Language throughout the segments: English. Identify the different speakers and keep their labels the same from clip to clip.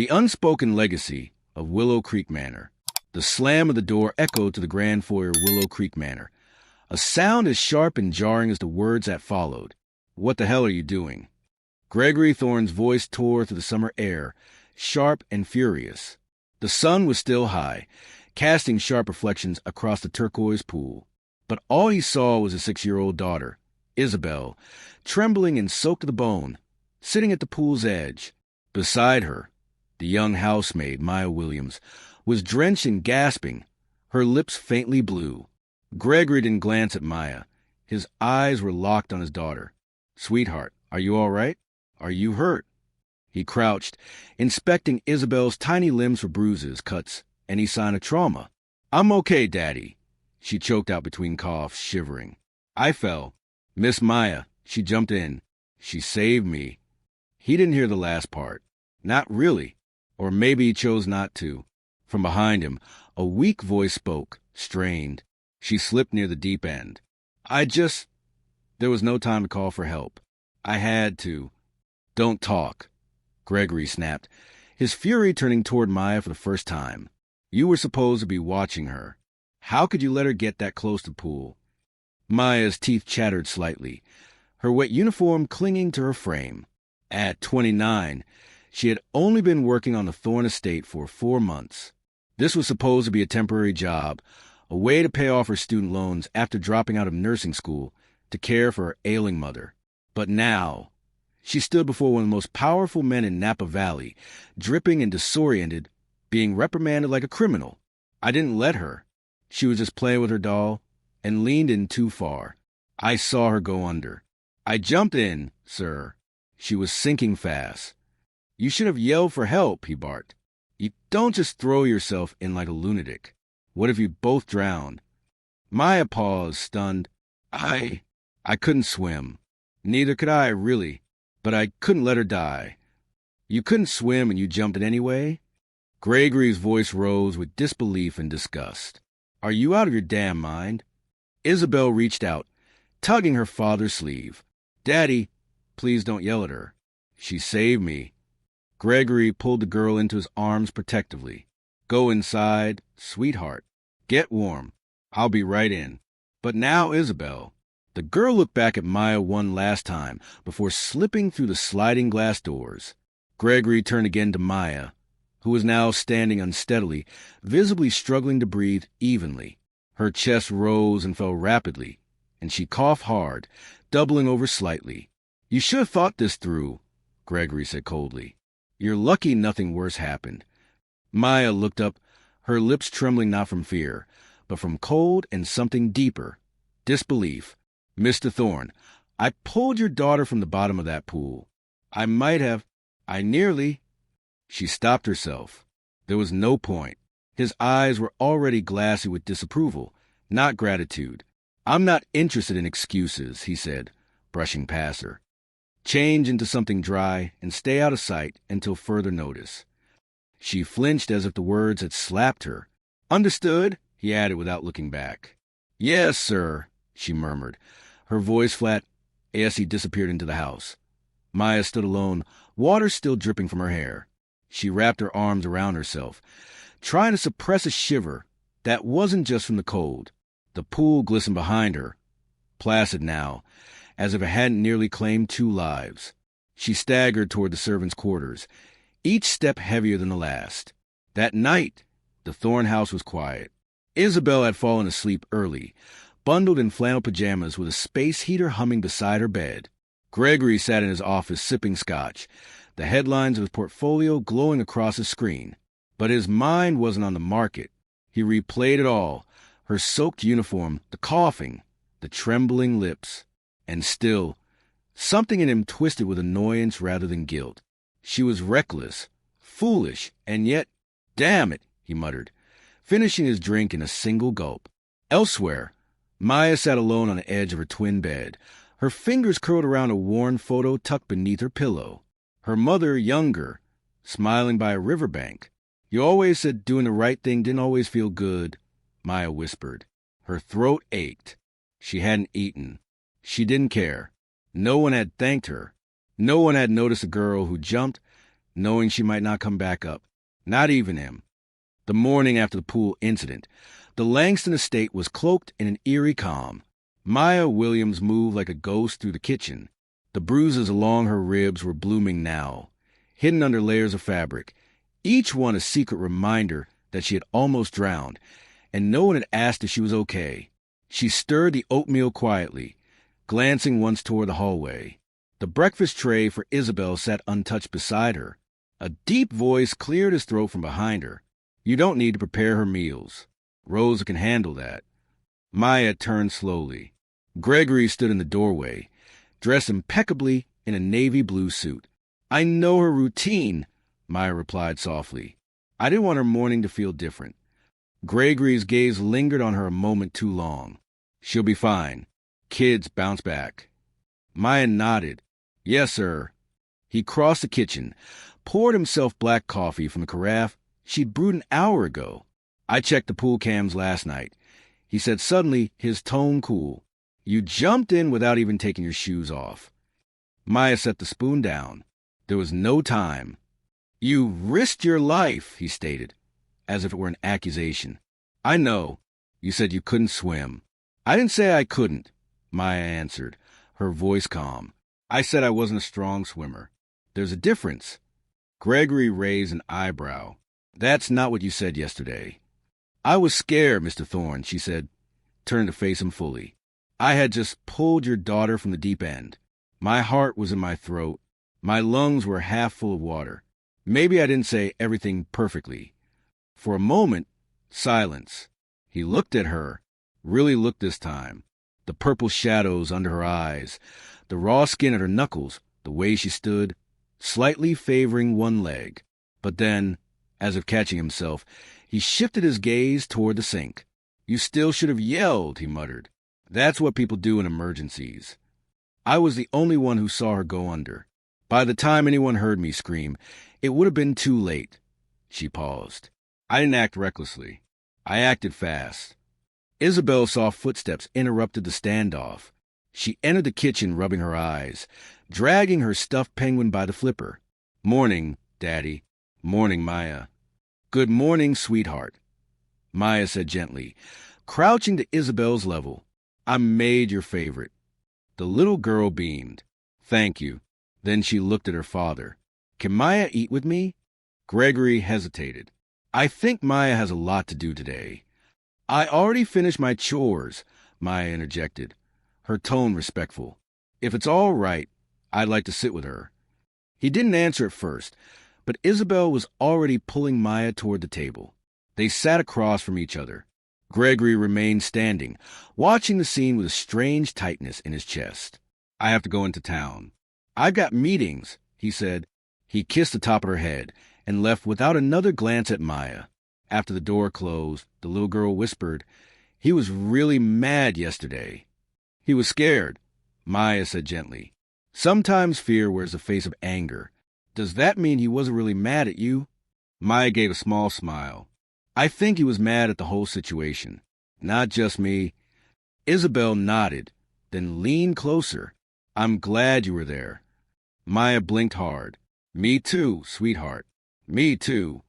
Speaker 1: The unspoken legacy of Willow Creek Manor. The slam of the door echoed to the grand foyer of Willow Creek Manor, a sound as sharp and jarring as the words that followed. "What the hell are you doing?" Gregory Thorne's voice tore through the summer air, sharp and furious. The sun was still high, casting sharp reflections across the turquoise pool. But all he saw was his 6-year-old daughter, Isabel, trembling and soaked to the bone, sitting at the pool's edge. Beside her, the young housemaid, Maya Williams, was drenched and gasping, her lips faintly blue. Gregory didn't glance at Maya. His eyes were locked on his daughter. "Sweetheart, are you all right? Are you hurt?" He crouched, inspecting Isabel's tiny limbs for bruises, cuts, any sign of trauma. "I'm okay, Daddy," she choked out between coughs, shivering. "I fell. Miss Maya, she jumped in. She saved me." He didn't hear the last part. Not really. Or maybe he chose not to. From behind him, a weak voice spoke, strained. She slipped near the deep end. There was no time to call for help. I had to." "Don't talk," Gregory snapped, his fury turning toward Maya for the first time. "You were supposed to be watching her. How could you let her get that close to the pool?" Maya's teeth chattered slightly, her wet uniform clinging to her frame. At 29, she had only been working on the Thorne estate for 4 months. This was supposed to be a temporary job, a way to pay off her student loans after dropping out of nursing school to care for her ailing mother. But now, she stood before one of the most powerful men in Napa Valley, dripping and disoriented, being reprimanded like a criminal. I didn't let her. She was just playing with her doll and leaned in too far. I saw her go under. I jumped in, sir. She was sinking fast. "You should have yelled for help," he barked. "You don't just throw yourself in like a lunatic. What if you both drowned?" Maya paused, stunned. I couldn't swim. Neither could I, really. But I couldn't let her die." "You couldn't swim and you jumped in anyway?" Gregory's voice rose with disbelief and disgust. "Are you out of your damn mind?" Isabel reached out, tugging her father's sleeve. "Daddy, please don't yell at her. She saved me." Gregory pulled the girl into his arms protectively. "Go inside, sweetheart. Get warm. I'll be right in." "But now, Isabel." The girl looked back at Maya one last time before slipping through the sliding glass doors. Gregory turned again to Maya, who was now standing unsteadily, visibly struggling to breathe evenly. Her chest rose and fell rapidly, and she coughed hard, doubling over slightly. "You should have thought this through," Gregory said coldly. "You're lucky nothing worse happened." Maya looked up, her lips trembling not from fear, but from cold and something deeper, disbelief. "Mr. Thorne, I pulled your daughter from the bottom of that pool. I nearly—" She stopped herself. There was no point. His eyes were already glassy with disapproval, not gratitude. "I'm not interested in excuses," he said, brushing past her. "Change into something dry and stay out of sight until further notice." She flinched as if the words had slapped her. "Understood," he added without looking back. "Yes, sir," she murmured, her voice flat, as he disappeared into the house. Maya stood alone, water still dripping from her hair. She wrapped her arms around herself, trying to suppress a shiver that wasn't just from the cold. The pool glistened behind her, placid now, as if it hadn't nearly claimed 2 lives. She staggered toward the servants' quarters, each step heavier than the last. That night, the Thorne house was quiet. Isabel had fallen asleep early, bundled in flannel pajamas with a space heater humming beside her bed. Gregory sat in his office sipping scotch, the headlines of his portfolio glowing across his screen. But his mind wasn't on the market. He replayed it all, her soaked uniform, the coughing, the trembling lips. And still, something in him twisted with annoyance rather than guilt. She was reckless, foolish, and yet, "Damn it," he muttered, finishing his drink in a single gulp. Elsewhere, Maya sat alone on the edge of her twin bed, her fingers curled around a worn photo tucked beneath her pillow. Her mother, younger, smiling by a riverbank. "You always said doing the right thing didn't always feel good," Maya whispered. Her throat ached. She hadn't eaten. She didn't care. No one had thanked her. No one had noticed a girl who jumped, knowing she might not come back up. Not even him. The morning after the pool incident, the Langston estate was cloaked in an eerie calm. Maya Williams moved like a ghost through the kitchen. The bruises along her ribs were blooming now, hidden under layers of fabric, each one a secret reminder that she had almost drowned, and no one had asked if she was okay. She stirred the oatmeal quietly, glancing once toward the hallway. The breakfast tray for Isabel sat untouched beside her. A deep voice cleared his throat from behind her. "You don't need to prepare her meals. Rosa can handle that." Maya turned slowly. Gregory stood in the doorway, dressed impeccably in a navy blue suit. "I know her routine," Maya replied softly. I didn't want her morning to feel different. Gregory's gaze lingered on her a moment too long. "She'll be fine. Kids bounce back." Maya nodded. "Yes, sir." He crossed the kitchen, poured himself black coffee from the carafe she'd brewed an hour ago. "I checked the pool cams last night," he said suddenly, his tone cool. "You jumped in without even taking your shoes off." Maya set the spoon down. There was no time. "You risked your life," he stated, as if it were an accusation. "I know. You said you couldn't swim." "I didn't say I couldn't," Maya answered, her voice calm. "I said I wasn't a strong swimmer. There's a difference." Gregory raised an eyebrow. "That's not what you said yesterday." "I was scared, Mr. Thorne," she said, turning to face him fully. "I had just pulled your daughter from the deep end. My heart was in my throat. My lungs were half full of water. Maybe I didn't say everything perfectly." For a moment, silence. He looked at her, really looked this time. The purple shadows under her eyes, the raw skin at her knuckles, the way she stood, slightly favoring one leg. But then, as if catching himself, he shifted his gaze toward the sink. "You still should have yelled," he muttered. "That's what people do in emergencies." I was the only one who saw her go under. By the time anyone heard me scream, it would have been too late. She paused. I didn't act recklessly. I acted fast. Isabel's soft footsteps interrupted the standoff. She entered the kitchen rubbing her eyes, dragging her stuffed penguin by the flipper. "Morning, Daddy." "Morning, Maya." "Good morning, sweetheart," Maya said gently, crouching to Isabel's level. "I made your favorite." The little girl beamed. "Thank you." Then she looked at her father. "Can Maya eat with me?" Gregory hesitated. "I think Maya has a lot to do today." "I already finished my chores," Maya interjected, her tone respectful. "If it's all right, I'd like to sit with her." He didn't answer at first, but Isabel was already pulling Maya toward the table. They sat across from each other. Gregory remained standing, watching the scene with a strange tightness in his chest. "I have to go into town." "I've got meetings," he said. He kissed the top of her head and left without another glance at Maya. After the door closed, the little girl whispered, "He was really mad yesterday." "He was scared," Maya said gently. "Sometimes fear wears the face of anger. Does that mean he wasn't really mad at you?" Maya gave a small smile. "I think he was mad at the whole situation. Not just me." Isabel nodded, then leaned closer. "I'm glad you were there." Maya blinked hard. "Me too, sweetheart. Me too."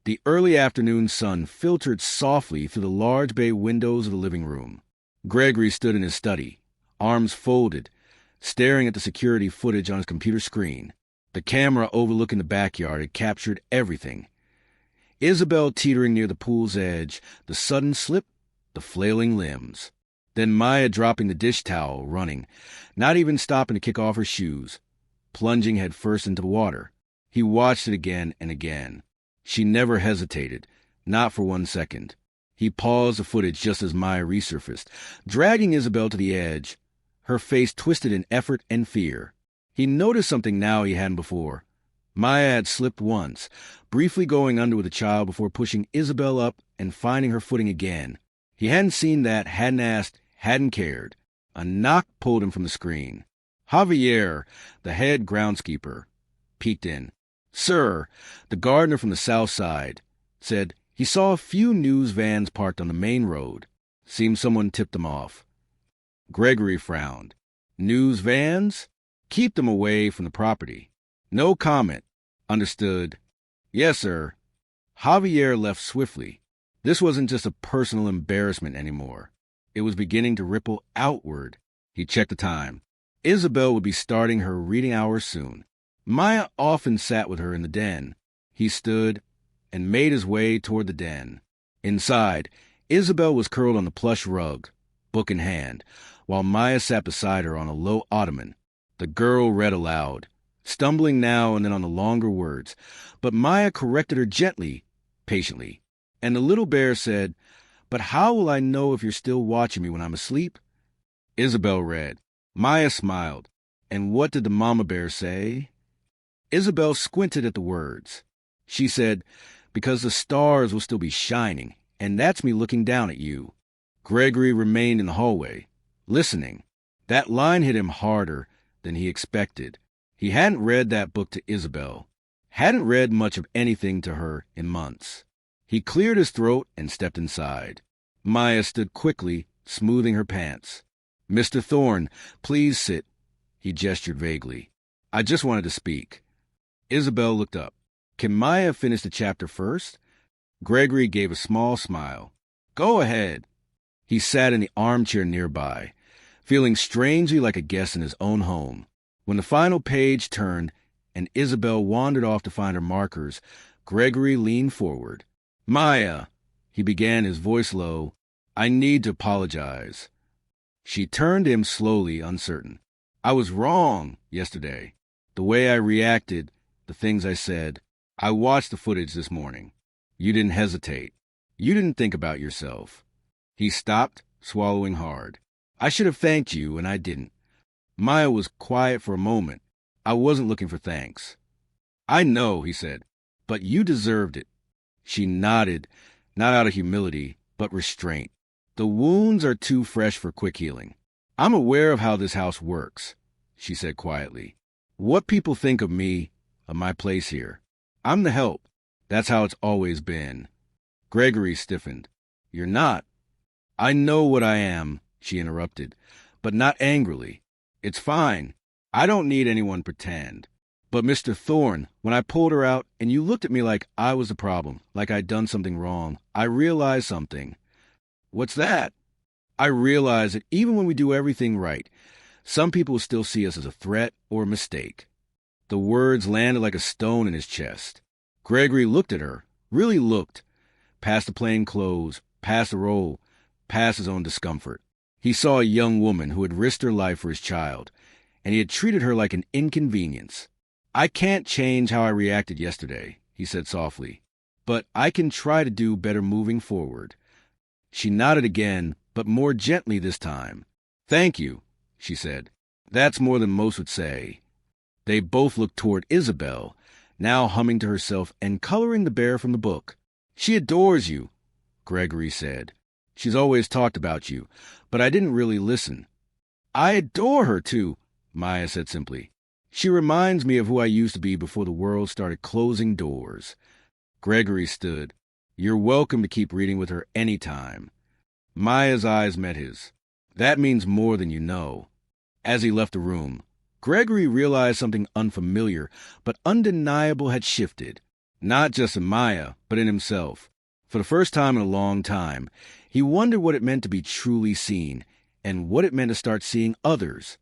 Speaker 1: The early afternoon sun filtered softly through the large bay windows of the living room. Gregory stood in his study, arms folded, staring at the security footage on his computer screen. The camera overlooking the backyard had captured everything. Isabel teetering near the pool's edge, the sudden slip, the flailing limbs. Then Maya dropping the dish towel, running, not even stopping to kick off her shoes, plunging head first into the water. He watched it again and again. She never hesitated, not for 1 second. He paused the footage just as Maya resurfaced, dragging Isabel to the edge, her face twisted in effort and fear. He noticed something now he hadn't before. Maya had slipped once, briefly going under with the child before pushing Isabel up and finding her footing again. He hadn't seen that, hadn't asked, hadn't cared. A knock pulled him from the screen. Javier, the head groundskeeper, peeked in. "Sir," the gardener from the south side said he saw a few news vans parked on the main road. Seemed someone tipped them off. Gregory frowned. "News vans? Keep them away from the property." "No comment." Understood. Yes, sir. Javier left swiftly. This wasn't just a personal embarrassment anymore. It was beginning to ripple outward. He checked the time. Isabel would be starting her reading hours soon. Maya often sat with her in the den. He stood and made his way toward the den. Inside, Isabel was curled on the plush rug, book in hand, while Maya sat beside her on a low ottoman. The girl read aloud, stumbling now and then on the longer words, but Maya corrected her gently, patiently. And the little bear said, "But how will I know if you're still watching me when I'm asleep?" Isabel read. Maya smiled. And what did the mama bear say? Isabel squinted at the words. She said, "Because the stars will still be shining, and that's me looking down at you." Gregory remained in the hallway, listening. That line hit him harder than he expected. He hadn't read that book to Isabel, hadn't read much of anything to her in months. He cleared his throat and stepped inside. Maya stood quickly, smoothing her pants. "Mr. Thorne, please sit." He gestured vaguely. "I just wanted to speak." Isabel looked up. "Can Maya finish the chapter first?" Gregory gave a small smile. "Go ahead." He sat in the armchair nearby, feeling strangely like a guest in his own home. When the final page turned and Isabel wandered off to find her markers, Gregory leaned forward. "Maya," he began, his voice low, "I need to apologize." She turned to him slowly, uncertain. "I was wrong yesterday. The way I reacted, the things I said. I watched the footage this morning. You didn't hesitate. You didn't think about yourself." He stopped, swallowing hard. "I should have thanked you, and I didn't." Maya was quiet for a moment. "I wasn't looking for thanks." "I know," he said, "but you deserved it." She nodded, not out of humility, but restraint. "The wounds are too fresh for quick healing. I'm aware of how this house works," she said quietly. "What people think of me, of my place here. I'm the help. That's how it's always been." Gregory stiffened. "You're not." "I know what I am," she interrupted, but not angrily. "It's fine. I don't need anyone to pretend. But Mr. Thorne, when I pulled her out and you looked at me like I was the problem, like I'd done something wrong, I realized something." "What's that?" "I realized that even when we do everything right, some people still see us as a threat or a mistake." The words landed like a stone in his chest. Gregory looked at her, really looked, past the plain clothes, past the role, past his own discomfort. He saw a young woman who had risked her life for his child, and he had treated her like an inconvenience. "I can't change how I reacted yesterday," he said softly, "but I can try to do better moving forward." She nodded again, but more gently this time. "Thank you," she said. "That's more than most would say." They both looked toward Isabel, now humming to herself and coloring the bear from the book. "She adores you," Gregory said. "She's always talked about you, but I didn't really listen." "I adore her, too," Maya said simply. "She reminds me of who I used to be before the world started closing doors." Gregory stood. "You're welcome to keep reading with her any time." Maya's eyes met his. "That means more than you know." As he left the room, Gregory realized something unfamiliar but undeniable had shifted, not just in Maya, but in himself. For the first time in a long time, he wondered what it meant to be truly seen, and what it meant to start seeing others.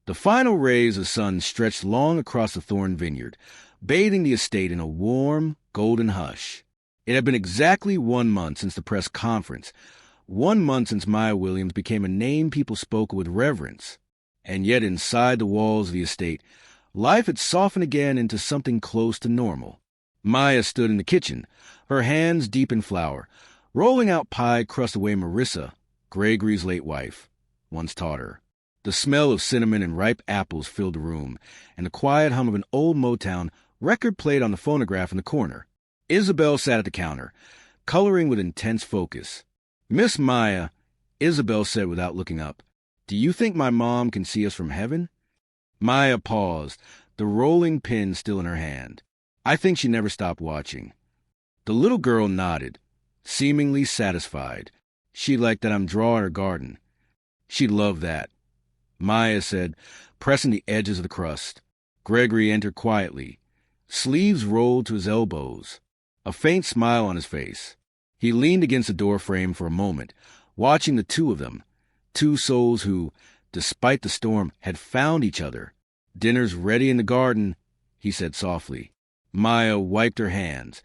Speaker 1: The final rays of sun stretched long across the thorn vineyard, bathing the estate in a warm, golden hush. It had been exactly 1 month since the press conference, 1 month since Maya Williams became a name people spoke with reverence. And yet inside the walls of the estate, life had softened again into something close to normal. Maya stood in the kitchen, her hands deep in flour, rolling out pie crust the way Marissa, Gregory's late wife, once taught her. The smell of cinnamon and ripe apples filled the room, and the quiet hum of an old Motown record played on the phonograph in the corner. Isabel sat at the counter, coloring with intense focus. "Miss Maya," Isabel said without looking up, "do you think my mom can see us from heaven?" Maya paused, the rolling pin still in her hand. "I think she never stopped watching." The little girl nodded, seemingly satisfied. "She'd like that I'm drawing her garden." "She'd love that," Maya said, pressing the edges of the crust. Gregory entered quietly, sleeves rolled to his elbows, a faint smile on his face. He leaned against the door frame for a moment, watching the two of them, two souls who, despite the storm, had found each other. "Dinner's ready in the garden," he said softly. Maya wiped her hands,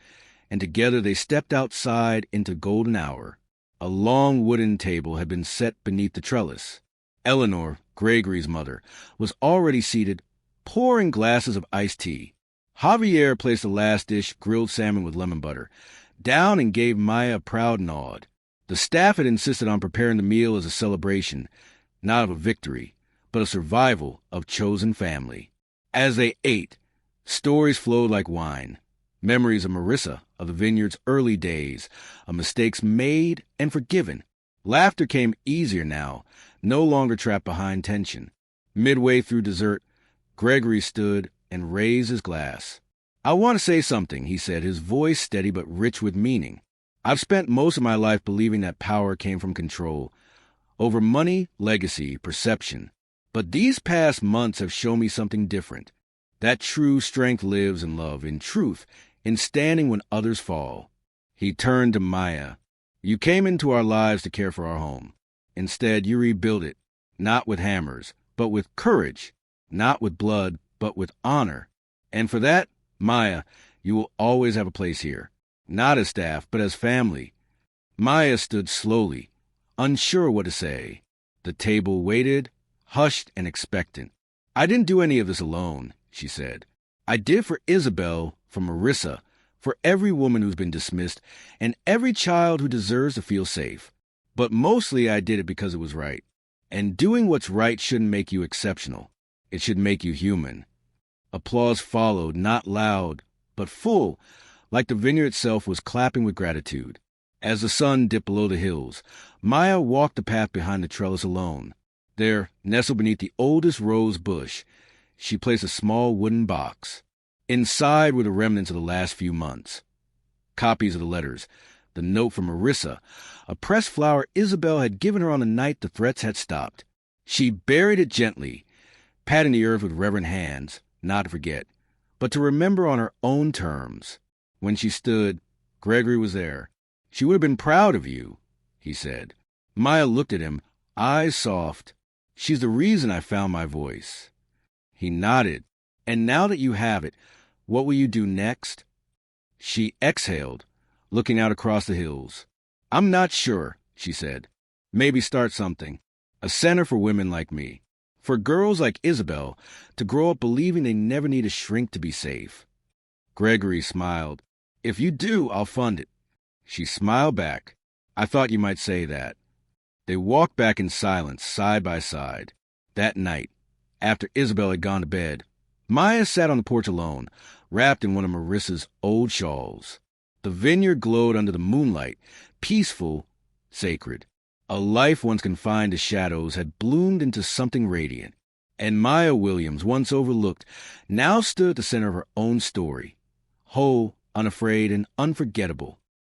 Speaker 1: and together they stepped outside into golden hour. A long wooden table had been set beneath the trellis. Eleanor, Gregory's mother, was already seated, pouring glasses of iced tea. Javier placed the last dish, grilled salmon with lemon butter, down and gave Maya a proud nod. The staff had insisted on preparing the meal as a celebration, not of a victory, but a survival of chosen family. As they ate, stories flowed like wine. Memories of Marissa, of the vineyard's early days, of mistakes made and forgiven. Laughter came easier now, no longer trapped behind tension. Midway through dessert, Gregory stood and raised his glass. "I want to say something," he said, his voice steady but rich with meaning. "I've spent most of my life believing that power came from control, over money, legacy, perception. But these past months have shown me something different. That true strength lives in love, in truth, in standing when others fall." He turned to Maya. "You came into our lives to care for our home. Instead, you rebuilt it, not with hammers, but with courage, not with blood, but with honor. And for that, Maya, you will always have a place here, not as staff, but as family." Maya stood slowly, unsure what to say. The table waited, hushed and expectant. "I didn't do any of this alone," she said. "I did for Isabel, for Marissa, for every woman who's been dismissed, and every child who deserves to feel safe. But mostly I did it because it was right. And doing what's right shouldn't make you exceptional. It should make you human." Applause followed, not loud, but full, like the vineyard itself was clapping with gratitude. As the sun dipped below the hills, Maya walked the path behind the trellis alone. There, nestled beneath the oldest rose bush, she placed a small wooden box. Inside were the remnants of the last few months. Copies of the letters, the note from Marissa, a pressed flower Isabel had given her on the night the threats had stopped. She buried it gently, patting the earth with reverent hands, not to forget, but to remember on her own terms. When she stood, Gregory was there. "She would have been proud of you," he said. Maya looked at him, eyes soft. "She's the reason I found my voice." He nodded. "And now that you have it, what will you do next?" She exhaled, looking out across the hills. "I'm not sure," she said. "Maybe start something. A center for women like me. For girls like Isabel to grow up believing they never need to shrink to be safe." Gregory smiled. "If you do, I'll fund it." She smiled back. "I thought you might say that." They walked back in silence, side by side. That night, after Isabel had gone to bed, Maya sat on the porch alone, wrapped in one of Marissa's old shawls. The vineyard glowed under the moonlight, peaceful, sacred. A life once confined to shadows had bloomed into something radiant. And Maya Williams, once overlooked, now stood at the center of her own story, whole, unafraid, and unforgettable.